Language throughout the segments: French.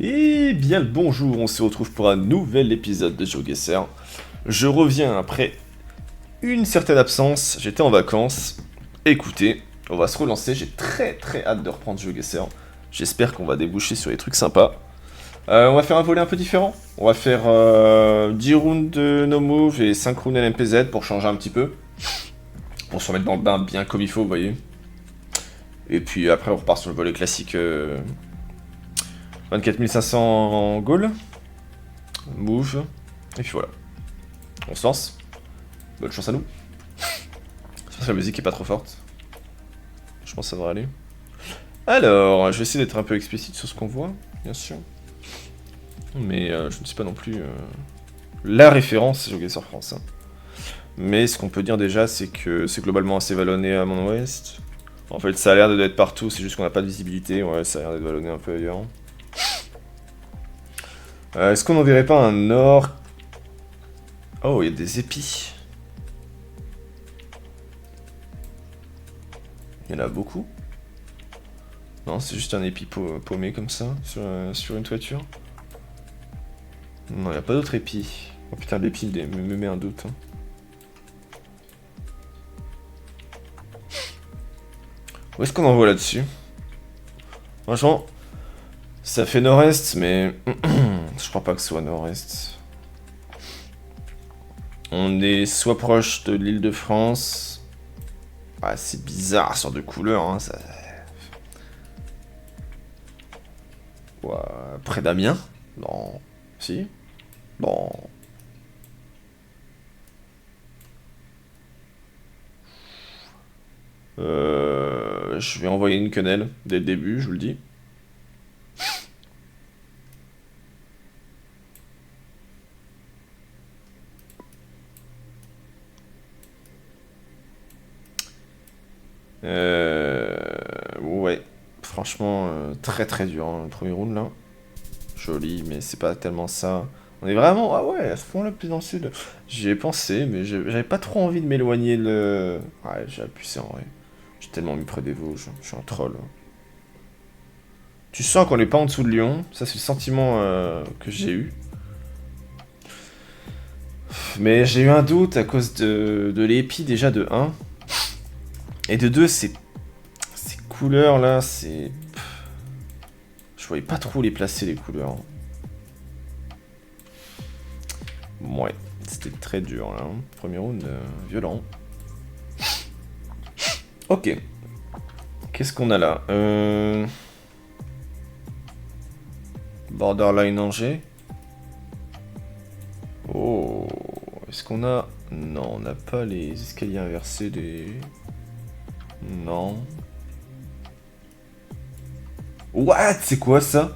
Et bien le bonjour, on se retrouve pour un nouvel épisode de GeoGuessr. Je reviens après une certaine absence, j'étais en vacances. Écoutez, on va se relancer, j'ai très hâte de reprendre GeoGuessr. J'espère qu'on va déboucher sur des trucs sympas. On va faire un volet un peu différent. On va faire 10 rounds de no move et 5 rounds LMPZ pour changer un petit peu. Pour se remettre dans le bain bien comme il faut, vous voyez. Et puis après on repart sur le volet classique 24 500 en goal. Move. Et puis voilà. On se lance. Bonne chance à nous. J'espère que la musique est pas trop forte. Je pense que ça devrait aller. Alors, je vais essayer d'être un peu explicite sur ce qu'on voit, bien sûr. Mais je ne suis pas non plus la référence GeoGuessr France. Hein. Mais ce qu'on peut dire déjà, c'est que c'est globalement assez vallonné à mon ouest. En fait, ça a l'air d'être partout, c'est juste qu'on n'a pas de visibilité. Ouais, ça a l'air d'être vallonné un peu ailleurs. Est-ce qu'on n'en verrait pas un nord? Oh, il y a des épis. Il y en a beaucoup. Non, c'est juste un épi paumé comme ça, sur une toiture. Non, il n'y a pas d'autres épis. Oh putain, l'épi me met un doute. Hein. Où est-ce qu'on en voit là-dessus? Franchement, ça fait nord-est, mais je crois pas que ce soit nord-est. On est soit proche de l'île de France. Ah, c'est bizarre, sorte de couleur, hein, ça... Ouais, près d'Amiens? Non. Si? Bon. Je vais envoyer une quenelle dès le début, je vous le dis. Ouais. Franchement, très dur, hein, le premier round, là. Joli, mais c'est pas tellement ça. On est vraiment... Ah ouais, à ce point-là, plus dans le sud. J'y ai pensé, mais j'avais pas trop envie de m'éloigner le... Ouais, j'ai appuyé en vrai. J'ai tellement mis près des Vosges, je suis un troll. Tu sens qu'on n'est pas en dessous de Lyon, ça c'est le sentiment que j'ai eu. Mais j'ai eu un doute à cause de l'épi déjà de 1. Et de 2, ces couleurs là, c'est... Je voyais pas trop les placer les couleurs. Ouais, c'était très dur là. Hein. Premier round violent. Ok. Qu'est-ce qu'on a là Borderline Angers. Oh. Est-ce qu'on a... Non, on n'a pas les escaliers inversés des... Non. What? C'est quoi ça?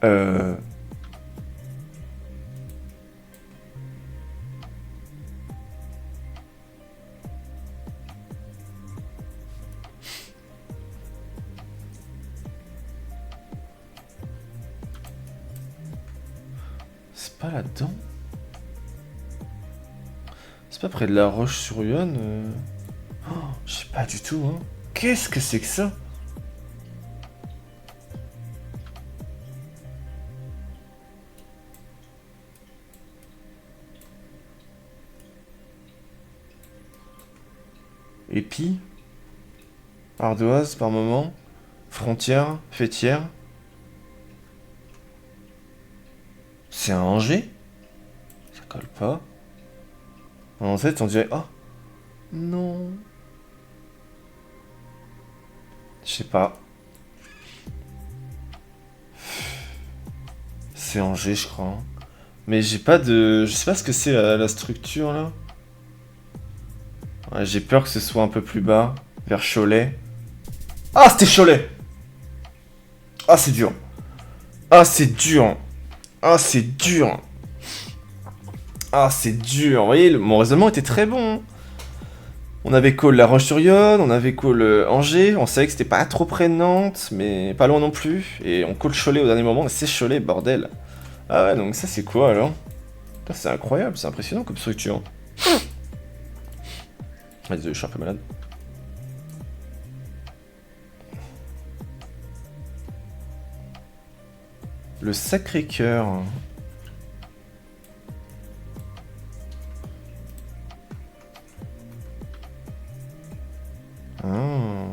Euh... C'est pas là-dedans? C'est pas près de la Roche-sur-Yon Oh, je sais pas du tout, hein. Qu'est-ce que c'est que ça? Épi? Ardoise par moment? Frontière? Fêtière? C'est un Angers? Ça colle pas. En fait, on dirait... Oh! Non. Je sais pas. C'est Angers, je crois. Hein. Mais j'ai pas de... Je sais pas ce que c'est la structure, là. Ouais, j'ai peur que ce soit un peu plus bas. Vers Cholet. Ah, c'était Cholet! Ah, c'est dur. Ah, c'est dur. Ah, c'est dur. Ah, c'est dur. Vous voyez, mon raisonnement était très bon. Hein. On avait call La Roche-sur-Yon, on avait call Angers, on savait que c'était pas trop près de Nantes, mais pas loin non plus. Et on call Cholet au dernier moment, et c'est Cholet, bordel. Ah ouais, donc ça c'est quoi alors? C'est incroyable, c'est impressionnant comme structure. Ah, désolé, je suis un peu malade. Le Sacré-Cœur. Ah.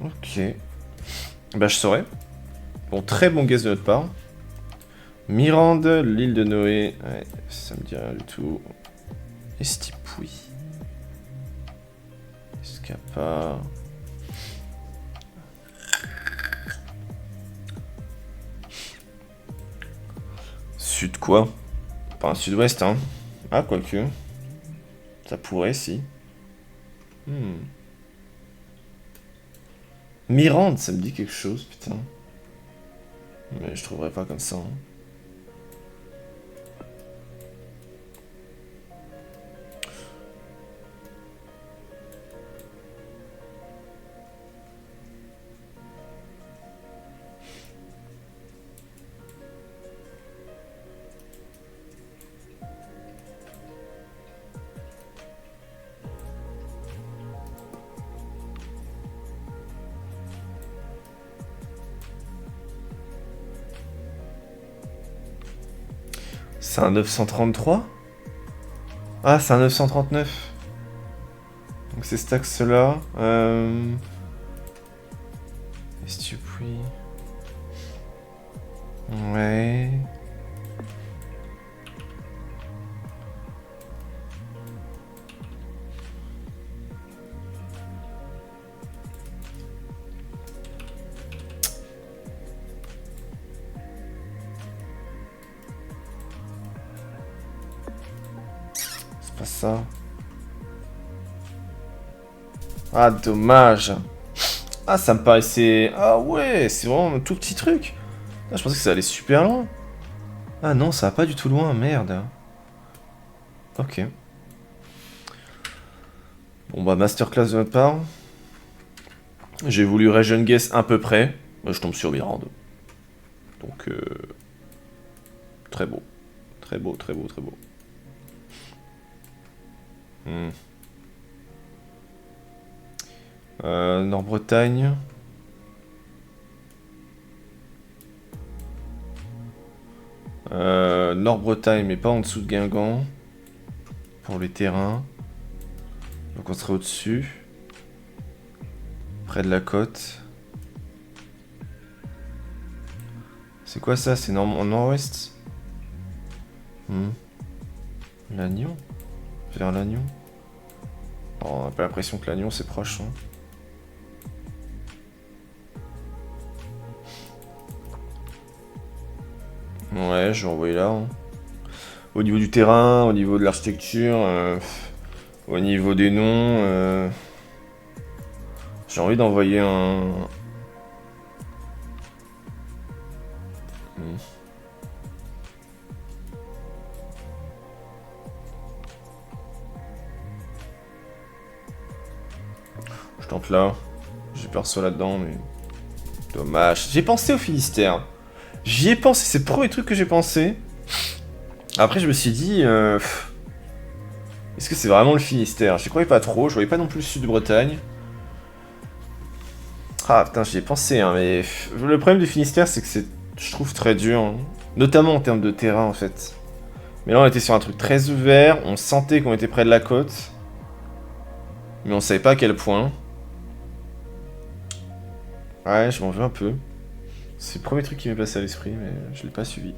Ok. Bah je saurais. Bon, très bon guess de notre part. Mirande, l'île de Noé. Ouais, ça me dit rien du tout. Estipoui. Escapa. Sud quoi? Pas un sud-ouest, hein. Ah, quoique. Ça pourrait, si. Mirande, ça me dit quelque chose, putain. Mais je trouverais pas comme ça. Hein. C'est un 933? Ah, c'est un 939. Donc c'est cet axe-là. Estipoui. Ouais. C'est pas ça. Ah, dommage. Ah, ça me paraissait... Ah ouais, c'est vraiment un tout petit truc. Ah, je pensais que ça allait super loin. Ah non, ça va pas du tout loin, merde. Ok. Bon bah, masterclass de notre part. J'ai voulu region guess à peu près. Bah, je tombe sur Mirande. Donc, très beau. Très beau, très beau, très beau. Nord-Bretagne. Nord-Bretagne, mais pas en dessous de Guingamp. Pour les terrains. Donc on serait au-dessus. Près de la côte. C'est quoi ça? C'est en nord-ouest? Lannion? Vers Lannion? Oh, on n'a pas l'impression que Lannion c'est proche. Hein. Ouais, je vais envoyer là. Hein. Au niveau du terrain, au niveau de l'architecture, au niveau des noms, j'ai envie d'envoyer un... Je tente là. J'ai perso là-dedans, mais... Dommage. J'ai pensé au Finistère. J'y ai pensé, c'est le premier truc que j'ai pensé. Après, je me suis dit... Est-ce que c'est vraiment le Finistère? J'y croyais pas trop, je voyais pas non plus le sud de Bretagne. Ah putain, j'y ai pensé, hein, mais... Le problème du Finistère, c'est que c'est... Je trouve très dur. Hein. Notamment en termes de terrain, en fait. Mais là, on était sur un truc très ouvert, on sentait qu'on était près de la côte. Mais on savait pas à quel point. Ouais, je m'en veux un peu. C'est le premier truc qui m'est passé à l'esprit, mais je l'ai pas suivi.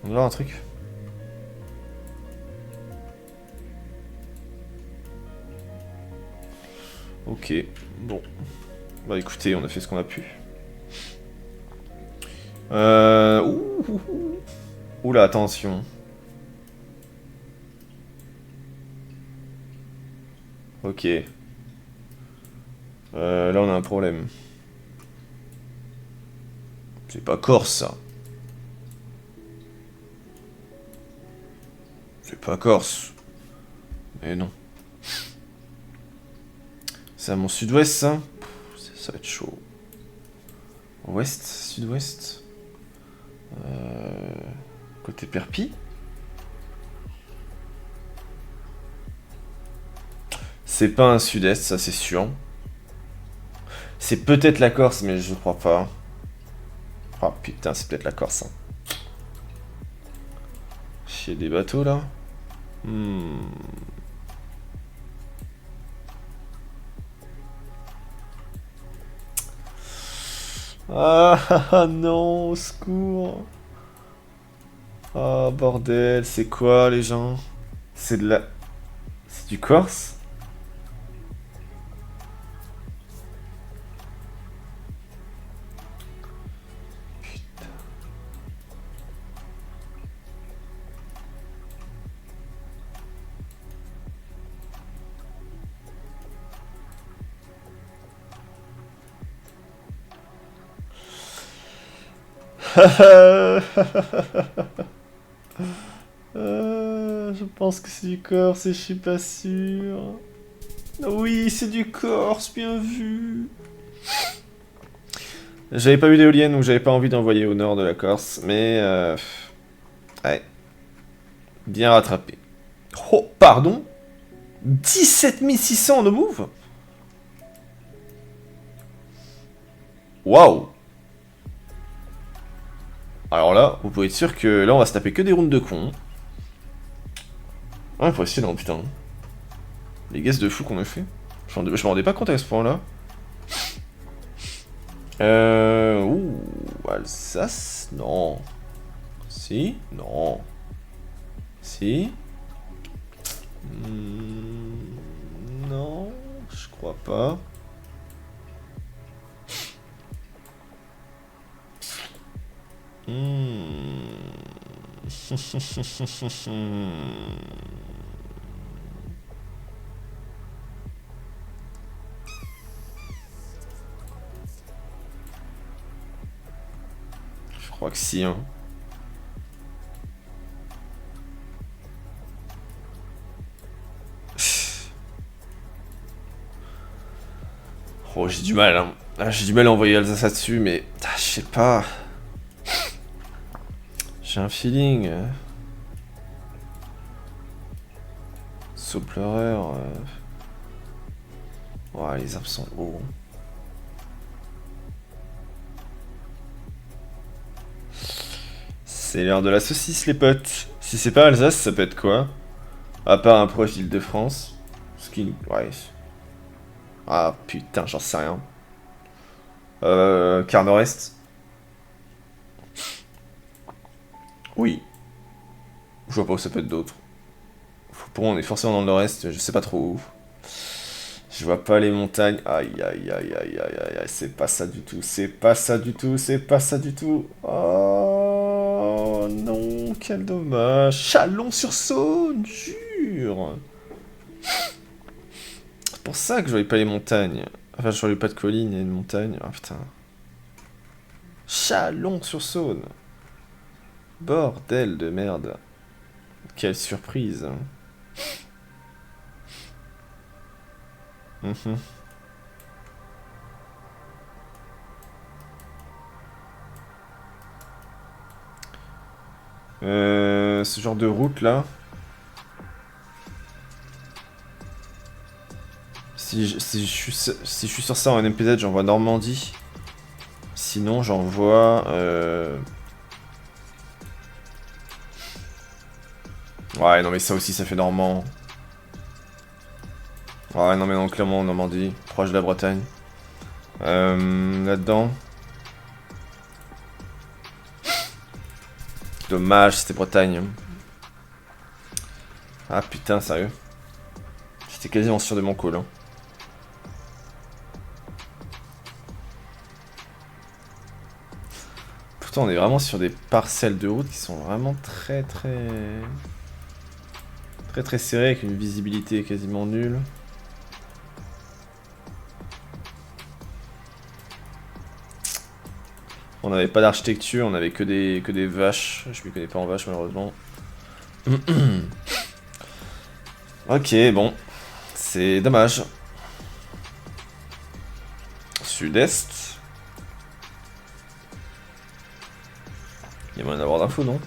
On va voir un truc. Ok, bon. Bah écoutez, on a fait ce qu'on a pu. Oula, attention. Ok. Là, on a un problème. C'est pas Corse, ça. C'est pas Corse. Mais non. C'est à mon sud-ouest, ça? Ça va être chaud. Ouest, sud-ouest. Côté Perpi. C'est pas un sud-est, ça c'est sûr. C'est peut-être la Corse, mais je crois pas. Oh putain, c'est peut-être la Corse. Hein. Chier des bateaux là. Ah non, au secours. Ah bordel, c'est quoi les gens? C'est de la... C'est du Corse? Je pense que c'est du Corse et je suis pas sûr. Oui, c'est du Corse, bien vu. J'avais pas eu d'éolienne ou j'avais pas envie d'envoyer au nord de la Corse, mais ouais. Bien rattrapé. Oh, pardon 17 600 en no move. Waouh. Alors là, vous pouvez être sûr que là on va se taper que des rounds de cons. Ouais, impressionnant, putain. Les guesses de fou qu'on a fait. Je me rendais pas compte à ce point-là. Ouh, Alsace? Non. Si? Non. Si? Non, je crois pas. Je crois que si, hein. Oh, j'ai du mal, hein. Ah, j'ai du mal à envoyer Alsace là-dessus, mais... Ah, je sais pas... J'ai un feeling... Sopleur... Ouais, les arbres sont hauts. C'est l'heure de la saucisse, les potes. Si c'est pas Alsace, ça peut être quoi? À part un proche d'Île-de-France. Ce qui... Ouais. Ah, putain, j'en sais rien. Quart nord-est. Oui. Je vois pas où ça peut être d'autre. Pour moi, on est forcément dans le nord-est, je sais pas trop où. Je vois pas les montagnes. Aïe, aïe, aïe, aïe, aïe, aïe, aïe, c'est pas ça du tout, c'est pas ça du tout, c'est pas ça du tout. Oh non, quel dommage. Chalon-sur-Saône, jure. C'est pour ça que je voyais pas les montagnes. Enfin, je voyais pas de collines et de montagnes. Ah putain. Chalon-sur-Saône. Bordel de merde. Quelle surprise. Ce genre de route là. Si je suis sur ça en NPZ, j'envoie Normandie. Sinon, j'envoie... Ouais, non mais ça aussi, ça fait Normand. Ouais, non mais non, clairement, Normandie, proche de la Bretagne. Là-dedans. Dommage, c'était Bretagne. Ah putain, sérieux. J'étais quasiment sûr de mon call. Hein. Pourtant, on est vraiment sur des parcelles de route qui sont vraiment très serrées, avec une visibilité quasiment nulle. On n'avait pas d'architecture, on avait que des vaches. Je m'y connais pas en vaches malheureusement. Ok, bon. C'est dommage. Sud-est. Il y a moyen d'avoir d'infos, non?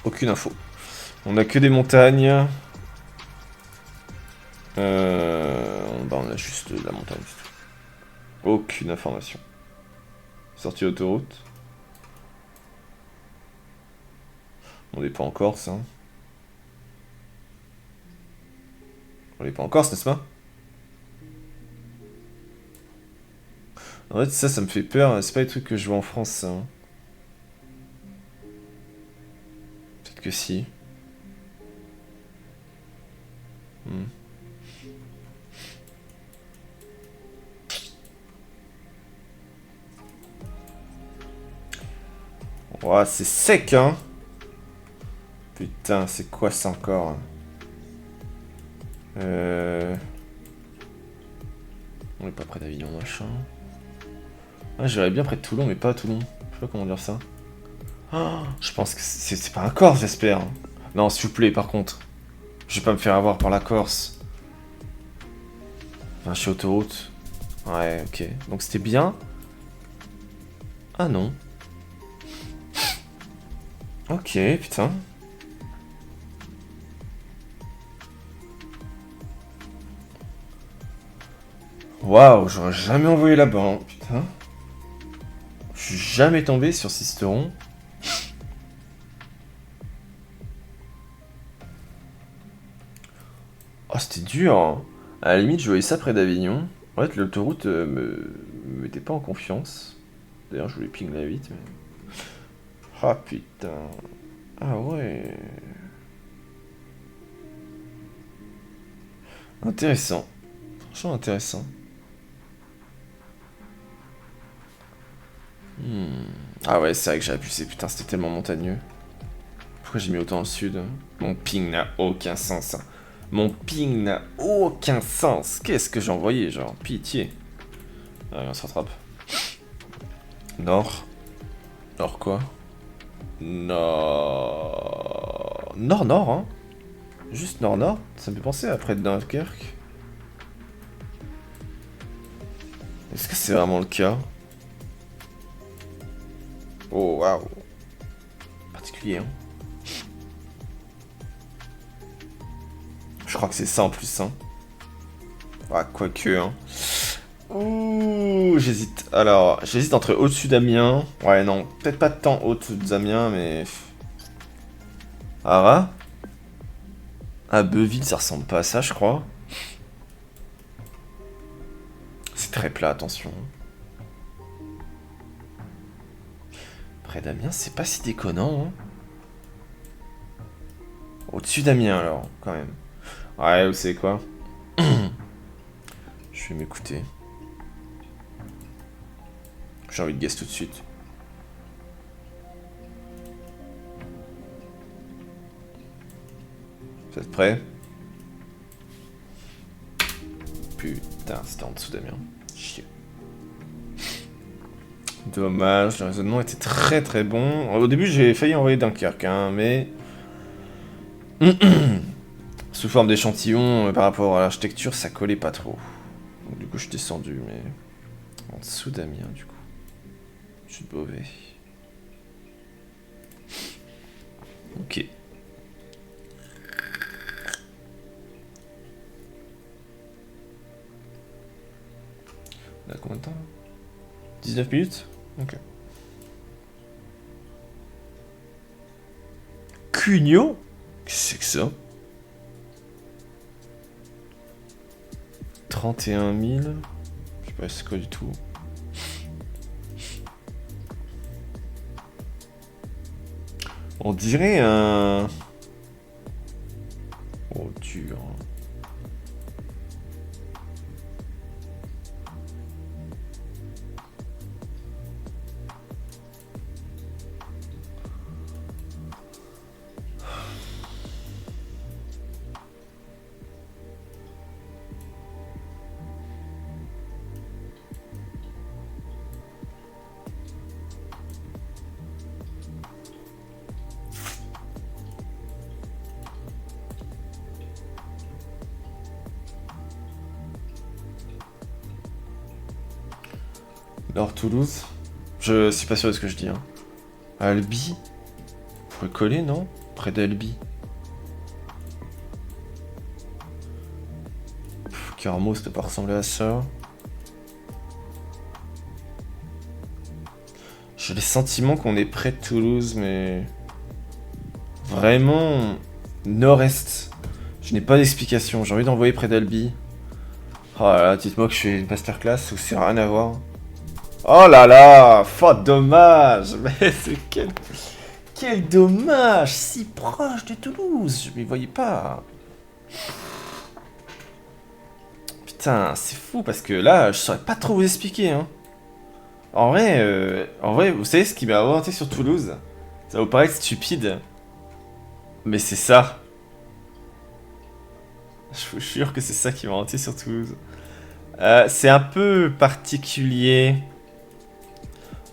Aucune info. On a que des montagnes. Bah on a juste la montagne. Aucune information. Sortie autoroute. On n'est pas en Corse, hein. On n'est pas en Corse, n'est-ce pas? En fait, ça me fait peur. C'est pas les trucs que je vois en France, ça. Hein. Peut-être que si. Ouah, c'est sec, hein. Putain, c'est quoi ça encore? On est pas près d'Avignon, machin. Ah, j'irais bien près de Toulon, mais pas à Toulon. Je sais pas comment dire ça. Oh, je pense que c'est pas un Corse, j'espère. Non, s'il vous plaît, par contre. Je vais pas me faire avoir par la Corse. Enfin, je suis autoroute. Ouais, ok. Donc c'était bien. Ah non. Ok, putain. Waouh, j'aurais jamais envoyé là-bas, hein, putain. Je suis jamais tombé sur Sisteron. Oh, c'était dur, hein. À la limite, je voyais ça près d'Avignon. En fait, l'autoroute me mettait pas en confiance. D'ailleurs, je voulais ping la vite, mais... Ah, putain. Ah ouais. Intéressant. Franchement intéressant. Ah ouais, c'est vrai que j'ai abusé. Putain, c'était tellement montagneux. Pourquoi j'ai mis autant au sud? Mon ping n'a aucun sens. Hein. Mon ping n'a aucun sens. Qu'est-ce que j'ai envoyé, genre? Pitié. Allez, on se rattrape. Nord. Nord quoi? Nord... Nord-Nord, hein? Juste Nord-Nord. Ça me fait penser après Dunkerque. Est-ce que c'est vraiment le cas? Oh, waouh. Particulier, hein? Je crois que c'est ça en plus, hein. Ah, quoique, hein. Ouh, j'hésite. Alors, j'hésite entre au-dessus d'Amiens. Ouais, non, peut-être pas tant au-dessus d'Amiens, mais... Arras. À Beuville, ça ressemble pas à ça, je crois. C'est très plat, attention. Près d'Amiens, c'est pas si déconnant, hein. Au-dessus d'Amiens, alors, quand même. Ouais, vous savez quoi? Je vais m'écouter. J'ai envie de guess tout de suite. Vous êtes prêts? Putain, c'était en dessous d'Amiens. Chier. Dommage, le raisonnement était très très bon. Au début, j'ai failli envoyer Dunkerque, hein, mais... Sous forme d'échantillon, par rapport à l'architecture, ça collait pas trop. Donc, du coup, je suis descendu, mais... En dessous d'Amiens, du coup. Je suis de Beauvais. Ok. On a combien de temps? 19 minutes? Ok. Cugnot? Qu'est-ce que c'est que ça? 31 000. Je sais pas c'est quoi du tout. On dirait un... Oh, dur. Nord Toulouse. Je suis pas sûr de ce que je dis. Hein. Albi. Pourrait coller, non? Près d'Albi. Carmo, ça peut pas ressembler à ça. J'ai le sentiment qu'on est près de Toulouse, mais... Vraiment... Nord-Est. Je n'ai pas d'explication, j'ai envie d'envoyer près d'Albi. Oh là là, dites-moi que je fais une masterclass ou c'est rien à voir. Oh là là, faute dommage. Mais c'est quel dommage, si proche de Toulouse, je m'y voyais pas. Putain, c'est fou parce que là, je saurais pas trop vous expliquer. Hein. En vrai, vous savez ce qui m'a inventé sur Toulouse? Ça vous paraît stupide, mais c'est ça. Je vous jure que c'est ça qui m'a inventé sur Toulouse. C'est un peu particulier.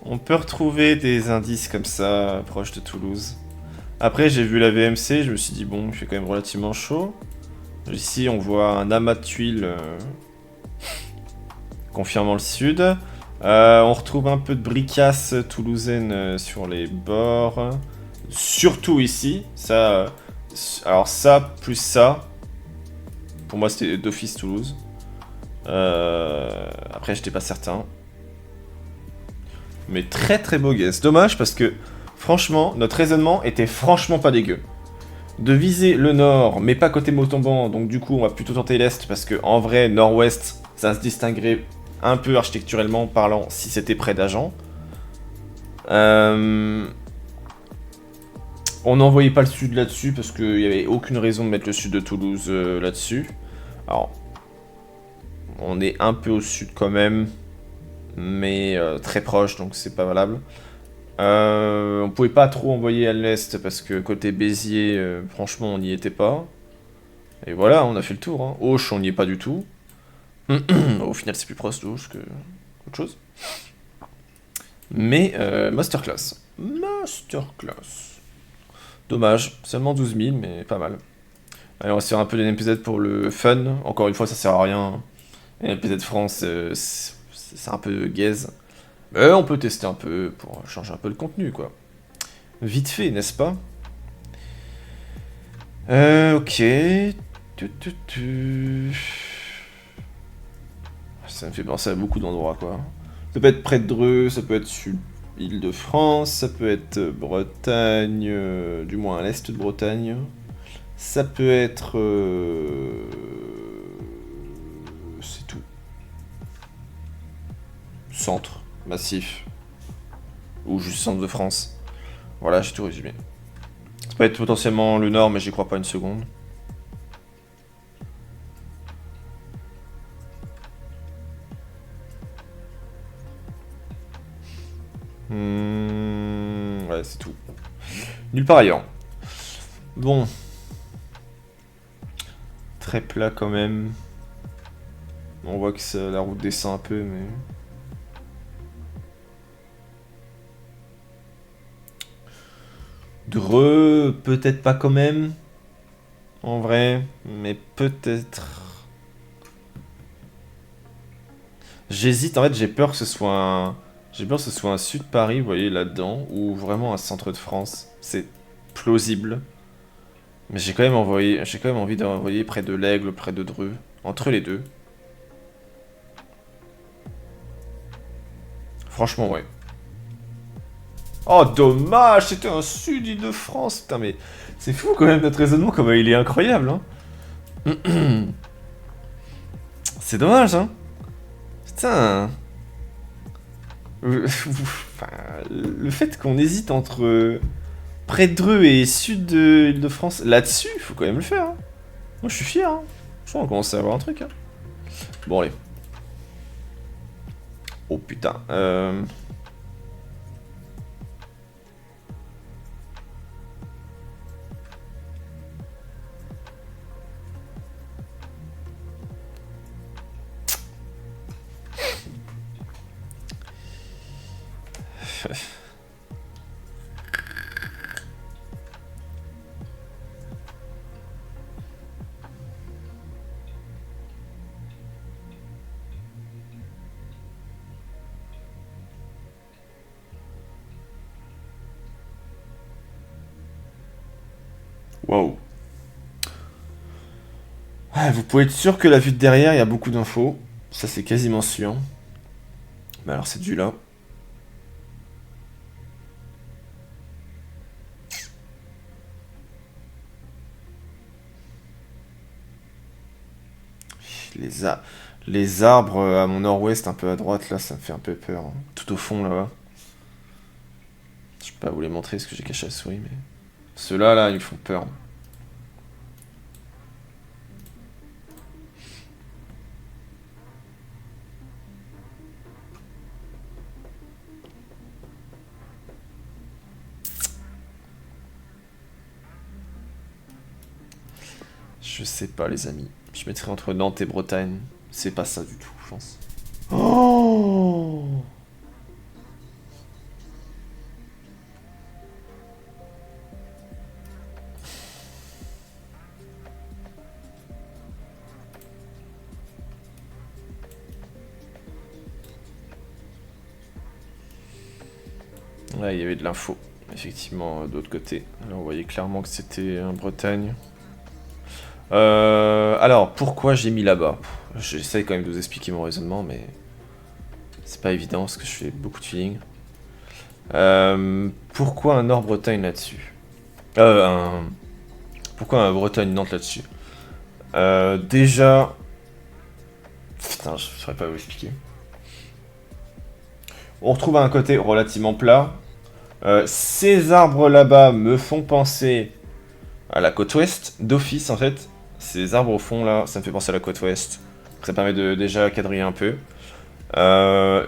On peut retrouver des indices comme ça, proches de Toulouse. Après, j'ai vu la VMC, je me suis dit, bon, il fait quand même relativement chaud. Ici, on voit un amas de tuiles confirmant le sud. On retrouve un peu de bricasse toulousaine sur les bords. Surtout ici. Ça, alors ça, plus ça. Pour moi, c'était d'office Toulouse. Après, j'étais pas certain. Mais très très beau guess. Dommage parce que, franchement, notre raisonnement était franchement pas dégueu. De viser le nord, mais pas côté Montauban, donc du coup, on va plutôt tenter l'est parce que, en vrai, nord-ouest, ça se distinguerait un peu architecturellement parlant si c'était près d'Agen. On n'envoyait pas le sud là-dessus parce qu'il n'y avait aucune raison de mettre le sud de Toulouse là-dessus. Alors, on est un peu au sud quand même, mais très proche, donc c'est pas valable. On pouvait pas trop envoyer à l'est parce que côté Béziers, franchement, on n'y était pas. Et voilà, on a fait le tour. Hein. Auch, on n'y est pas du tout. Au final, c'est plus proche d'Auch que autre chose. Mais masterclass. Masterclass. Dommage, seulement 12 000, mais pas mal. Allez, on va se faire un peu des NPZ pour le fun. Encore une fois, ça sert à rien. Les NPZ France, c'est un peu gaze. Mais on peut tester un peu pour changer un peu le contenu, quoi. Vite fait, n'est-ce pas? Ok. Ça me fait penser à beaucoup d'endroits, quoi. Ça peut être près de Dreux, ça peut être sud Île-de-France, ça peut être Bretagne, du moins à l'est de Bretagne. Ça peut être... c'est tout. Centre, massif. Ou juste centre de France. Voilà, j'ai tout résumé. Ça peut être potentiellement le nord, mais j'y crois pas une seconde. Ouais, c'est tout. Nulle part ailleurs. Bon. Très plat quand même. On voit que la route descend un peu, mais... Dreux, peut-être pas quand même. En vrai, mais peut-être... J'hésite, en fait, j'ai peur que ce soit un... J'ai peur que ce soit un sud Paris, vous voyez, là-dedans, ou vraiment un centre de France. C'est plausible. Mais j'ai quand même envie d'envoyer près de l'Aigle, près de Dreux. Entre les deux. Franchement, ouais. Oh, dommage, c'était un sud Île-de-France. Putain, mais c'est fou quand même notre raisonnement, comme il est incroyable, hein. C'est dommage, hein. Putain. Enfin, le fait qu'on hésite entre près de Dreux et sud de Île-de-France, là-dessus, il faut quand même le faire. Hein. Moi, je suis fier. Hein. Je crois qu'on commence à avoir un truc. Hein. Bon, allez. Oh putain. Waouh. Ah, vous pouvez être sûr que la vue de derrière, il y a beaucoup d'infos. Ça, c'est quasiment sûr. Mais alors, c'est du là. Les, a- les arbres à mon nord-ouest, un peu à droite, là, ça me fait un peu peur, hein. Tout au fond, là-bas. Je peux pas vous les montrer parce que j'ai caché la souris, mais... Ceux-là, là, ils me font peur. Je sais pas, les amis. Je mettrais entre Nantes et Bretagne. C'est pas ça du tout, je pense. Oh! Ouais, il y avait de l'info, effectivement, de l'autre côté. Là, on voyait clairement que c'était en Bretagne. Alors, pourquoi j'ai mis là-bas? J'essaye quand même de vous expliquer mon raisonnement, mais c'est pas évident parce que je fais beaucoup de feeling. Pourquoi un Nord-Bretagne là-dessus? Un... Pourquoi un Bretagne-Nantes là-dessus? Déjà... Putain, je saurais pas vous expliquer. On retrouve un côté relativement plat. Ces arbres là-bas me font penser à la côte ouest, d'office en fait. Ces arbres au fond là, ça me fait penser à la côte ouest. Ça permet de déjà quadriller un peu.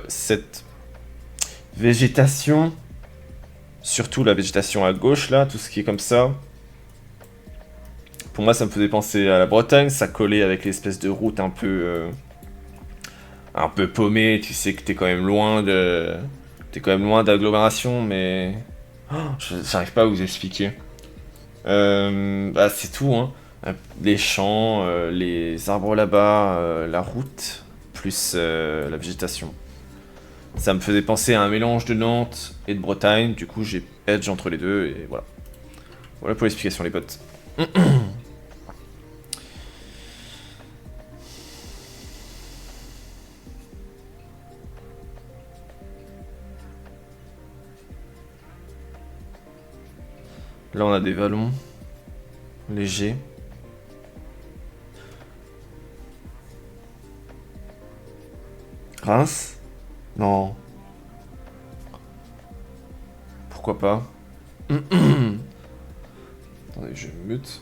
Cette végétation, surtout la végétation à gauche là, tout ce qui est comme ça. Pour moi, ça me faisait penser à la Bretagne. Ça collait avec l'espèce de route un peu paumée. Tu sais que t'es quand même loin de, t'es quand même loin d'agglomération, mais j'arrive pas à vous expliquer. Bah, c'est tout, hein. Les champs, les arbres là-bas, la route, plus la végétation. Ça me faisait penser à un mélange de Nantes et de Bretagne, du coup j'ai edge entre les deux, et voilà. Voilà pour l'explication les potes. Là on a des vallons légers. Reims? Non. Pourquoi pas? Attendez, je mute.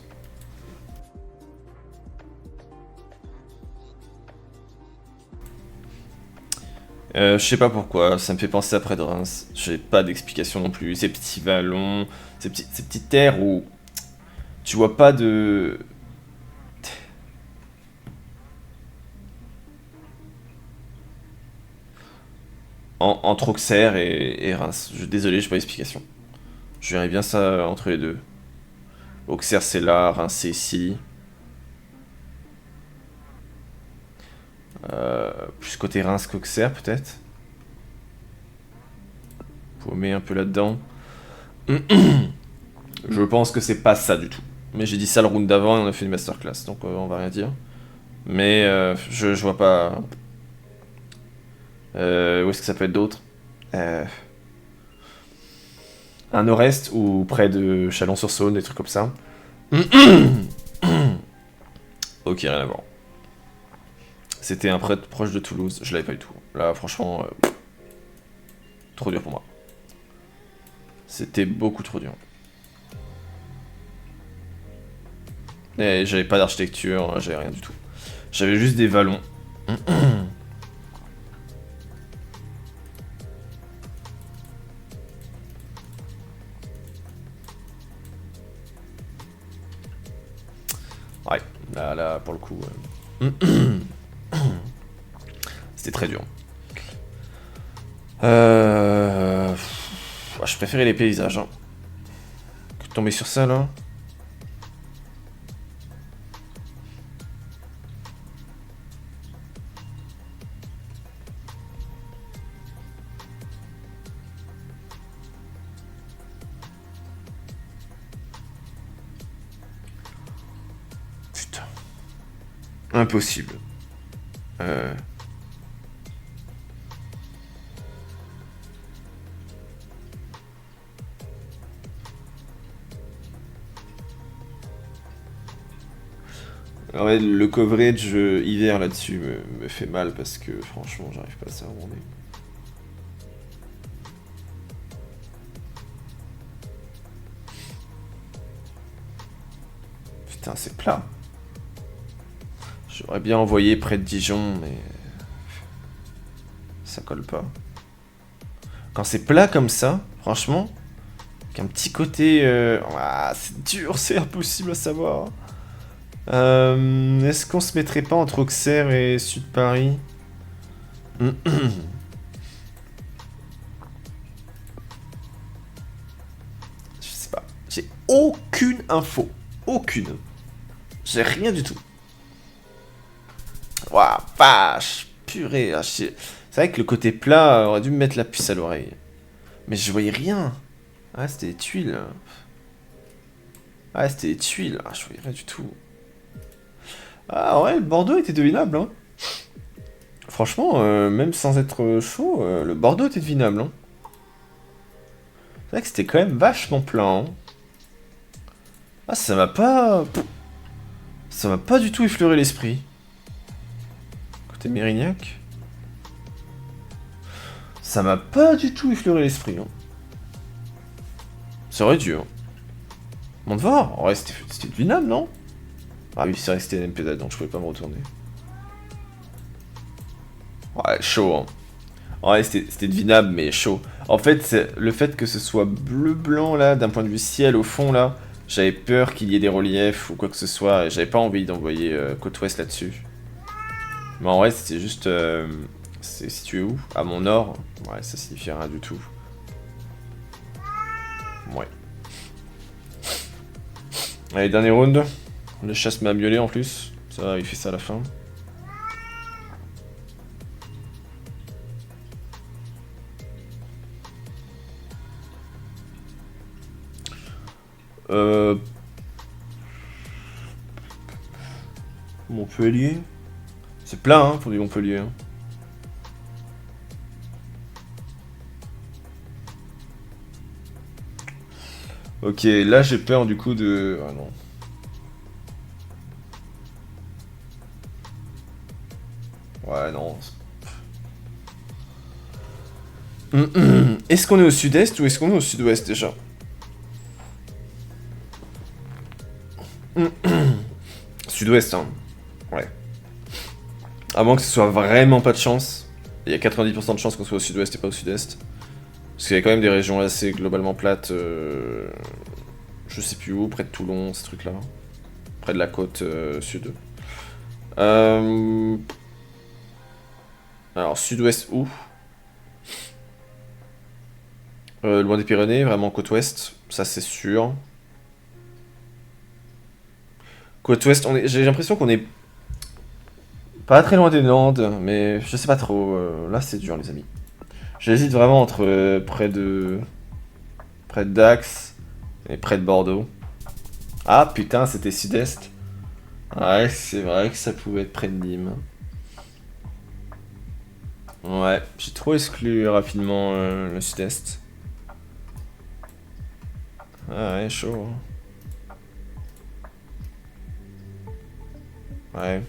Je sais pas pourquoi, ça me fait penser à près de Reims. J'ai pas d'explication non plus. Ces petits vallons, ces petites terres où tu vois pas de... entre Auxerre et Reims. Désolé, j'ai pas d'explication. Je verrais bien ça entre les deux. Auxerre c'est là, Reims c'est ici. Plus côté Reims qu'Auxerre peut-être. Paumer un peu là-dedans. Je pense que c'est pas ça du tout. Mais j'ai dit ça le round d'avant et on a fait une masterclass, donc on va rien dire. Mais je vois pas... où est-ce que ça peut être d'autre? Un nord-est ou près de Chalon-sur-Saône, des trucs comme ça. Ok, rien à voir. C'était un prêtre proche de Toulouse, je l'avais pas du tout. Là, franchement, trop dur pour moi. C'était beaucoup trop dur. Et j'avais pas d'architecture, j'avais rien du tout. J'avais juste des vallons. Ouais, là pour le coup, c'était très dur. Je préférais les paysages, hein, que de tomber sur ça, là. Impossible. Ouais, le coverage hiver là-dessus me fait mal parce que franchement j'arrive pas à savoir où on est. Putain, c'est plat. J'aurais bien envoyé près de Dijon, mais ça colle pas. Quand c'est plat comme ça, franchement, qu'un petit côté... Ah, c'est dur, c'est impossible à savoir. Est-ce qu'on se mettrait pas entre Auxerre et Sud Paris? Je sais pas. J'ai aucune info. Aucune. J'ai rien du tout. Waouh, vache. Purée. Ah, c'est vrai que le côté plat aurait dû me mettre la puce à l'oreille. Mais je voyais rien. Ah, c'était des tuiles. Ah, c'était des tuiles. Ah, je voyais rien du tout. Ah ouais, le Bordeaux était devinable, hein. Franchement, même sans être chaud, le Bordeaux était devinable, hein. C'est vrai que c'était quand même vachement plein, hein. Ah, ça m'a pas... Ça m'a pas du tout effleuré l'esprit. Côté Mérignac. Ça m'a pas du tout effleuré l'esprit, hein. Ça aurait dû, hein. Bon, de voir. Ouais, c'était devinable, non? Ah oui, c'est vrai que c'était un NPZ, donc je pouvais pas me retourner. Ouais, chaud, hein. Ouais, c'était devinable, mais chaud. En fait, le fait que ce soit bleu-blanc, là, d'un point de vue ciel, au fond, là, j'avais peur qu'il y ait des reliefs ou quoi que ce soit, et j'avais pas envie d'envoyer côte ouest là-dessus. Mais en vrai, c'était juste... c'est situé où? À mon nord? Ouais, ça signifie rien du tout. Ouais. Allez, dernier round. Le chasse m'a miaulé en plus. Ça, il fait ça à la fin. Montpellier. C'est plein, hein, pour du Montpellier. Hein. Ok, là j'ai peur du coup de... Ah non. Ouais, non. Est-ce qu'on est au sud-est ou est-ce qu'on est au sud-ouest déjà? Sud-ouest, hein. Ouais. À moins que ce soit vraiment pas de chance. Il y a 90% de chances qu'on soit au sud-ouest et pas au sud-est. Parce qu'il y a quand même des régions assez globalement plates. Je sais plus où, près de Toulon, ces trucs-là. Près de la côte sud. Alors, sud-ouest où? Loin des Pyrénées, vraiment côte ouest, ça c'est sûr. Côte ouest, j'ai l'impression qu'on est pas très loin des Landes, mais je sais pas trop. Là c'est dur les amis. J'hésite vraiment entre près de Dax et près de Bordeaux. Ah putain, c'était sud-est. Ouais, c'est vrai que ça pouvait être près de Nîmes. Ouais, j'ai trop exclu rapidement le sud-est. Ah ouais, chaud. Ouais.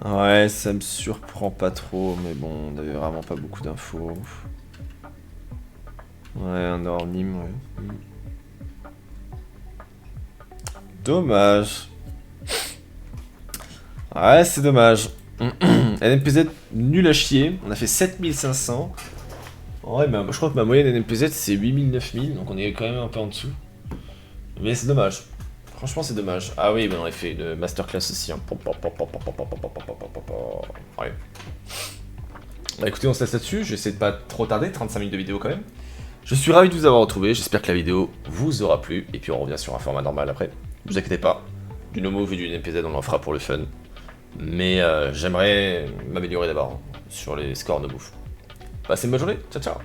Ouais, ça me surprend pas trop, mais bon, on avait vraiment pas beaucoup d'infos. Ouais, un nord Nîmes, ouais. Dommage. Ouais, c'est dommage. NMPZ nul à chier, on a fait 7500. Ouais, mais je crois que ma moyenne NMPZ c'est 8000-9000, donc on est quand même un peu en dessous. Mais c'est dommage. Franchement, c'est dommage. Ah oui, on a fait une masterclass aussi. Hein. Ouais. Bah écoutez, on se laisse là-dessus. Je vais essayer de pas trop tarder, 35 minutes de vidéo quand même. Je suis ravi de vous avoir retrouvé. J'espère que la vidéo vous aura plu. Et puis on revient sur un format normal après. Ne vous inquiétez pas. Du no-move et du NPZ, on en fera pour le fun. Mais j'aimerais m'améliorer d'abord sur les scores no-move. Passez une bonne journée. Ciao, ciao.